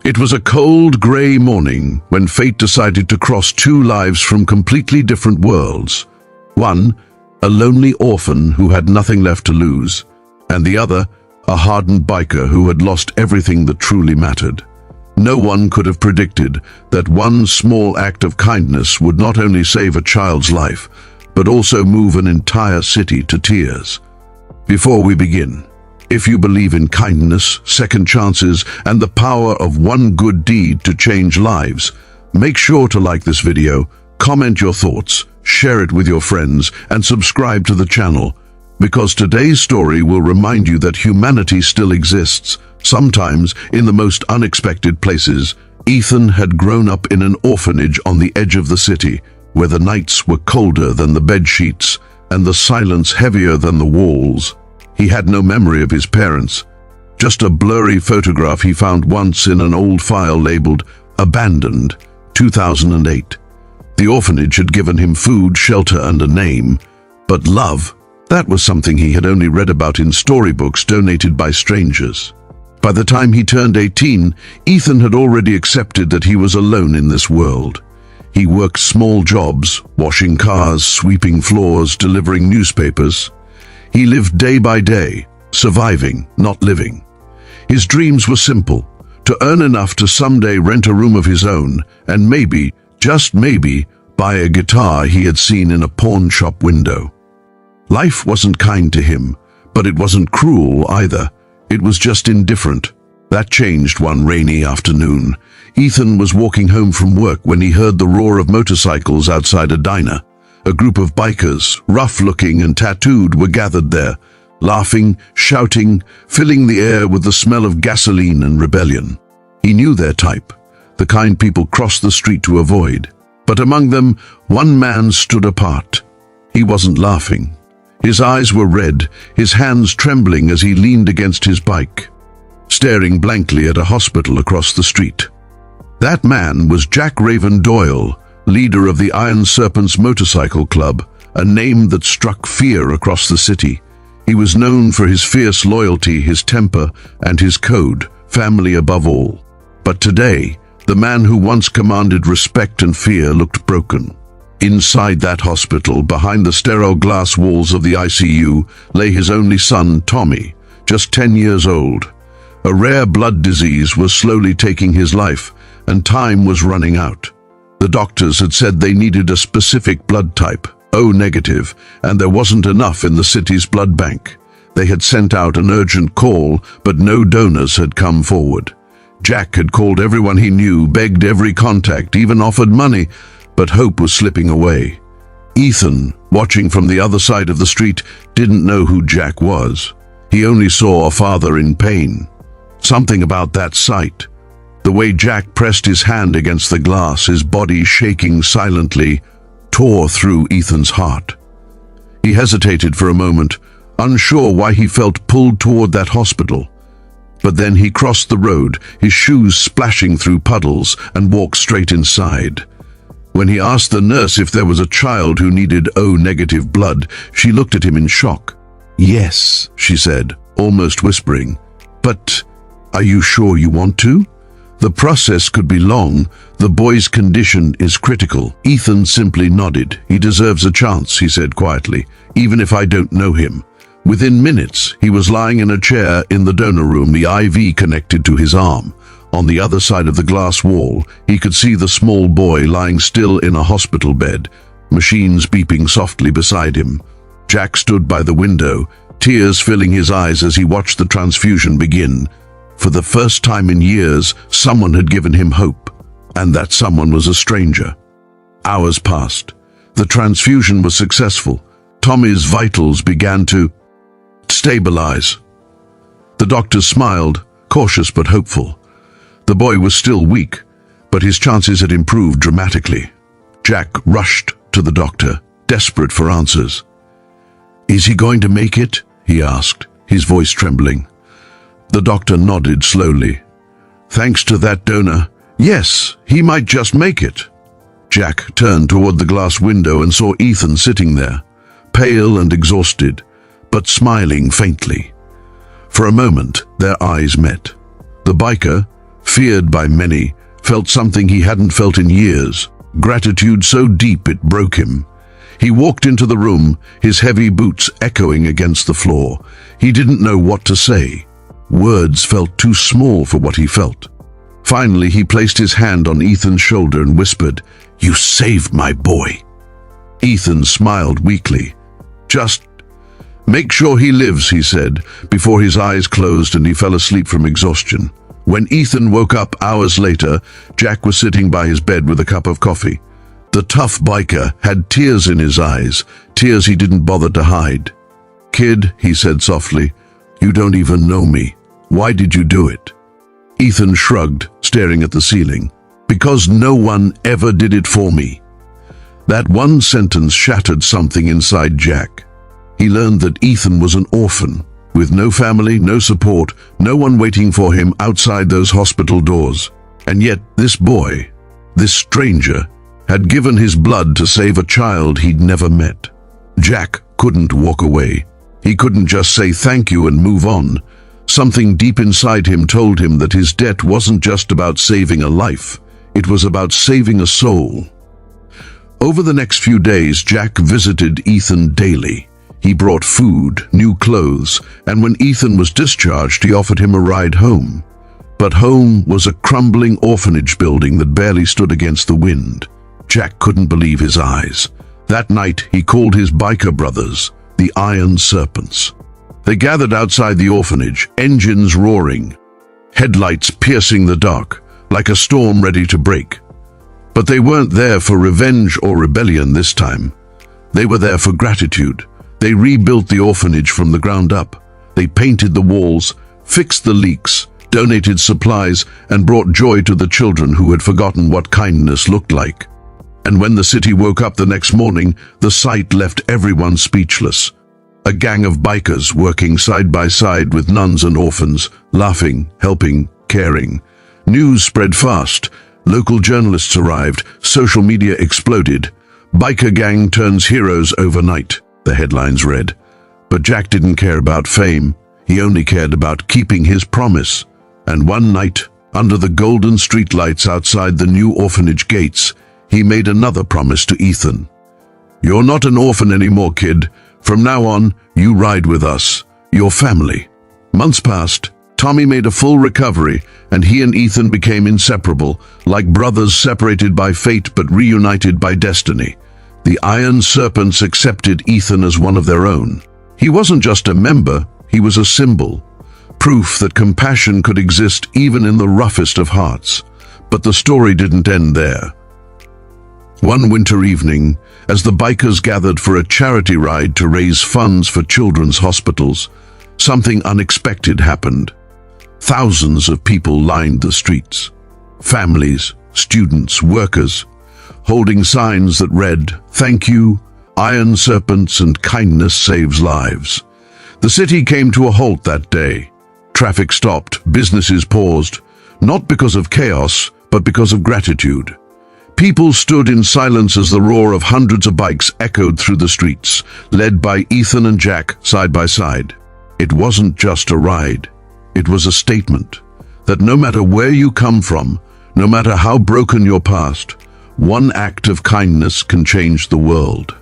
It was a cold, grey morning when fate decided to cross two lives from completely different worlds. One, a lonely orphan who had nothing left to lose, and the other, a hardened biker who had lost everything that truly mattered. No one could have predicted that one small act of kindness would not only save a child's life, but also move an entire city to tears. Before we begin, if you believe in kindness, second chances, and the power of one good deed to change lives, make sure to like this video, comment your thoughts, share it with your friends, and subscribe to the channel, because today's story will remind you that humanity still exists, sometimes in the most unexpected places. Ethan had grown up in an orphanage on the edge of the city, where the nights were colder than the bed sheets and the silence heavier than the walls. He had no memory of his parents, just a blurry photograph he found once in an old file labeled "Abandoned, 2008. The orphanage had given him food, shelter, and a name, but love, that was something he had only read about in storybooks donated by strangers. By the time he turned 18, Ethan had already accepted that he was alone in this world. He worked small jobs, washing cars, sweeping floors, delivering newspapers. He lived day by day, surviving, not living. His dreams were simple: to earn enough to someday rent a room of his own, and maybe, just maybe, buy a guitar he had seen in a pawn shop window. Life wasn't kind to him, but it wasn't cruel either. It was just indifferent. That changed one rainy afternoon. Ethan was walking home from work when he heard the roar of motorcycles outside a diner. A group of bikers, rough-looking and tattooed, were gathered there, laughing, shouting, filling the air with the smell of gasoline and rebellion. He knew their type, the kind people crossed the street to avoid. But among them, one man stood apart. He wasn't laughing. His eyes were red, his hands trembling as he leaned against his bike, staring blankly at a hospital across the street. That man was Jack Raven Doyle, leader of the Iron Serpents Motorcycle Club, a name that struck fear across the city. He was known for his fierce loyalty, his temper, and his code, family above all. But today, the man who once commanded respect and fear looked broken. Inside that hospital, behind the sterile glass walls of the ICU, lay his only son, Tommy, just 10 years old. A rare blood disease was slowly taking his life, and time was running out. The doctors had said they needed a specific blood type, O negative, and there wasn't enough in the city's blood bank. They had sent out an urgent call, but no donors had come forward. Jack had called everyone he knew, begged every contact, even offered money, but hope was slipping away. Ethan, watching from the other side of the street, didn't know who Jack was. He only saw a father in pain. Something about that sight, the way Jack pressed his hand against the glass, his body shaking silently, tore through Ethan's heart. He hesitated for a moment, unsure why he felt pulled toward that hospital. But then he crossed the road, his shoes splashing through puddles, and walked straight inside. When he asked the nurse if there was a child who needed O-negative blood, she looked at him in shock. "Yes," she said, almost whispering. "But are you sure you want to? The process could be long. The boy's condition is critical." Ethan simply nodded. "He deserves a chance," he said quietly, "even if I don't know him." Within minutes, he was lying in a chair in the donor room, the IV connected to his arm. On the other side of the glass wall, he could see the small boy lying still in a hospital bed, machines beeping softly beside him. Jack stood by the window, tears filling his eyes as he watched the transfusion begin. For the first time in years, someone had given him hope, and that someone was a stranger. Hours passed. The transfusion was successful. Tommy's vitals began to stabilize. The doctors smiled, cautious but hopeful. The boy was still weak, but his chances had improved dramatically. Jack rushed to the doctor, desperate for answers. "Is he going to make it?" he asked, his voice trembling. The doctor nodded slowly. "Thanks to that donor, yes, he might just make it." Jack turned toward the glass window and saw Ethan sitting there, pale and exhausted, but smiling faintly. For a moment, their eyes met. The biker, feared by many, felt something he hadn't felt in years, gratitude so deep it broke him. He walked into the room, his heavy boots echoing against the floor. He didn't know what to say. Words felt too small for what he felt. Finally, he placed his hand on Ethan's shoulder and whispered, "You saved my boy." Ethan smiled weakly. "Just make sure he lives," he said, before his eyes closed and he fell asleep from exhaustion. When Ethan woke up hours later, Jack was sitting by his bed with a cup of coffee. The tough biker had tears in his eyes, tears he didn't bother to hide. "Kid," he said softly, "you don't even know me. Why did you do it?" Ethan shrugged, staring at the ceiling. "Because no one ever did it for me." That one sentence shattered something inside Jack. He learned that Ethan was an orphan, with no family, no support, no one waiting for him outside those hospital doors. And yet this boy, this stranger, had given his blood to save a child he'd never met. Jack couldn't walk away. He couldn't just say thank you and move on. Something deep inside him told him that his debt wasn't just about saving a life. It was about saving a soul. Over the next few days, Jack visited Ethan daily. He brought food, new clothes, and when Ethan was discharged, he offered him a ride home. But home was a crumbling orphanage building that barely stood against the wind. Jack couldn't believe his eyes. That night, he called his biker brothers, the Iron Serpents. They gathered outside the orphanage, engines roaring, headlights piercing the dark, like a storm ready to break. But they weren't there for revenge or rebellion this time. They were there for gratitude. They rebuilt the orphanage from the ground up. They painted the walls, fixed the leaks, donated supplies, and brought joy to the children who had forgotten what kindness looked like. And when the city woke up the next morning, the sight left everyone speechless. A gang of bikers working side by side with nuns and orphans, laughing, helping, caring. News spread fast. Local journalists arrived. Social media exploded. "Biker gang turns heroes overnight," the headlines read. But Jack didn't care about fame. He only cared about keeping his promise. And one night, under the golden streetlights outside the new orphanage gates, he made another promise to Ethan. "You're not an orphan anymore, kid. From now on, you ride with us, your family." Months passed. Tommy made a full recovery, and he and Ethan became inseparable, like brothers separated by fate but reunited by destiny. The Iron Serpents accepted Ethan as one of their own. He wasn't just a member, he was a symbol. Proof that compassion could exist even in the roughest of hearts. But the story didn't end there. One winter evening, as the bikers gathered for a charity ride to raise funds for children's hospitals, something unexpected happened. Thousands of people lined the streets. Families, students, workers, holding signs that read, "Thank you, Iron Serpents and kindness saves lives." The city came to a halt that day. Traffic stopped, businesses paused, not because of chaos, but because of gratitude. People stood in silence as the roar of hundreds of bikes echoed through the streets, led by Ethan and Jack side by side. It wasn't just a ride. It was a statement that no matter where you come from, no matter how broken your past, one act of kindness can change the world.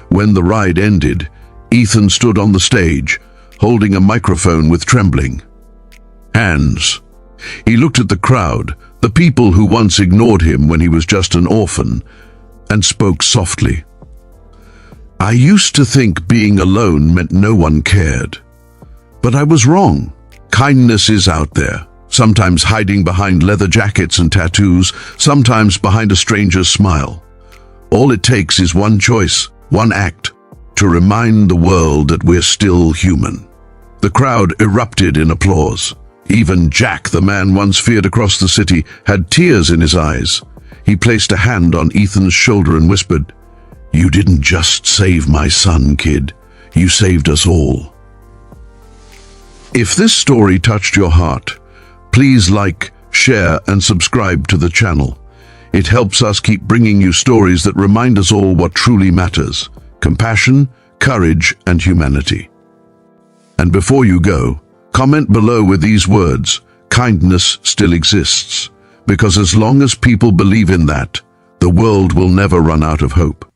When the ride ended, Ethan stood on the stage, holding a microphone with trembling hands. He looked at the crowd, the people who once ignored him when he was just an orphan, and spoke softly. "I used to think being alone meant no one cared. But I was wrong. Kindness is out there, sometimes hiding behind leather jackets and tattoos, sometimes behind a stranger's smile. All it takes is one choice, one act, to remind the world that we're still human." The crowd erupted in applause. Even Jack, the man once feared across the city, had tears in his eyes. He placed a hand on Ethan's shoulder and whispered, "You didn't just save my son, kid. You saved us all." If this story touched your heart, please like, share, and subscribe to the channel. It helps us keep bringing you stories that remind us all what truly matters: compassion, courage, and humanity. And before you go, comment below with these words: kindness still exists, because as long as people believe in that, the world will never run out of hope.